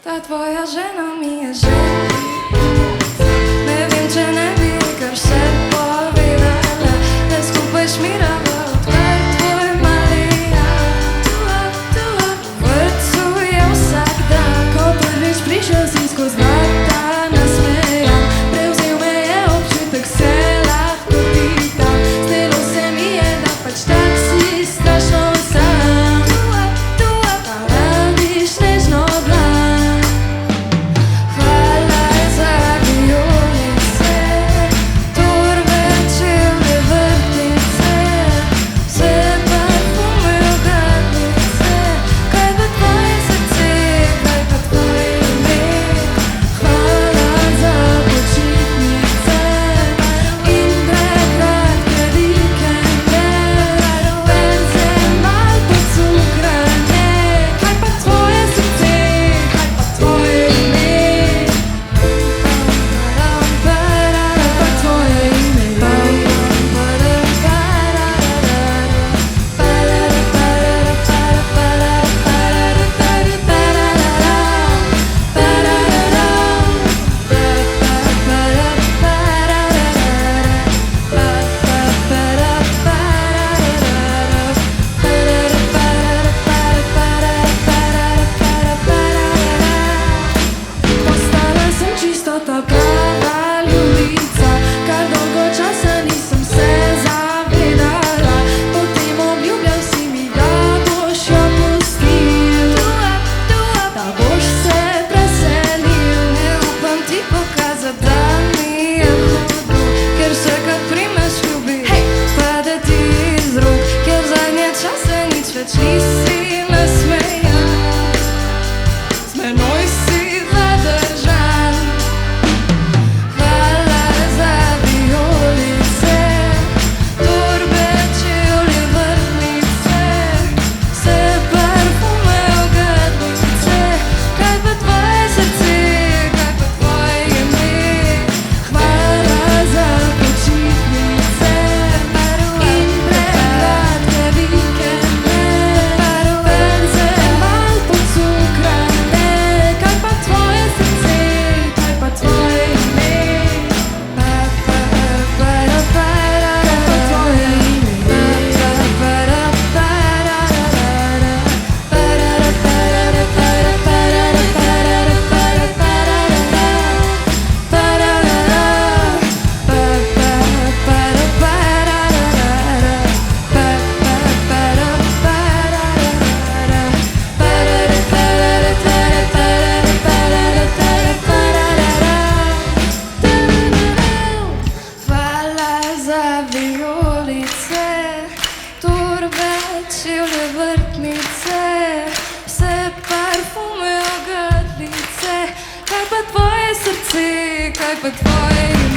Ta tvoja žena mi je že ne vem, če ne bi kar vse povedala, da skupaj šmirava, odkar tvoj mali v vrtcu je vsak dan. Ko prvič prišel si skoz vrata nasmejan, prevzel me je občutek, se lahko titam. Zdelo se mi je, da pač tak si strašno sam, pa rabiš nežno dlan. Hvala za vijolice, torbe, čevlje, vrtnice, vse parfume, ogradice. Kaj pa tvoje srce, kaj pa tvoje ime? Hvala za počitnice in prekratke vikende, penze mal pocukrane. Kaj pa tvoje srce, kaj pa tvoje ime? Postala sem čisto ta prava ljubica, kar dolgo časa nisem se zavedala. Potem obljubljal si mi, da boš jo pustil, da boš se preselil. Ne upam ti pokazati, da mi je hudo, ker se kar primeš ljubit, pade ti iz rok, ker zadnje čase nič več nisi nasmejan, z menoj si zadržan. Hvala za vijolice, torbe, čevlje, vrtnice, vse parfume, ogradice. Kaj pa tvoje srce, kaj pa tvoje ime? Hvala za počitnice in prekratke vikende, penze mal pocukrane. Kaj pa tvoje srce, kaj pa tvoje ime? Kaj pa tvoje Hvala za vijolice, torbe, čevlje, vrtnice, vse parfume, ogradice. Kaj pa tvoje srce, kaj pa tvoje ime?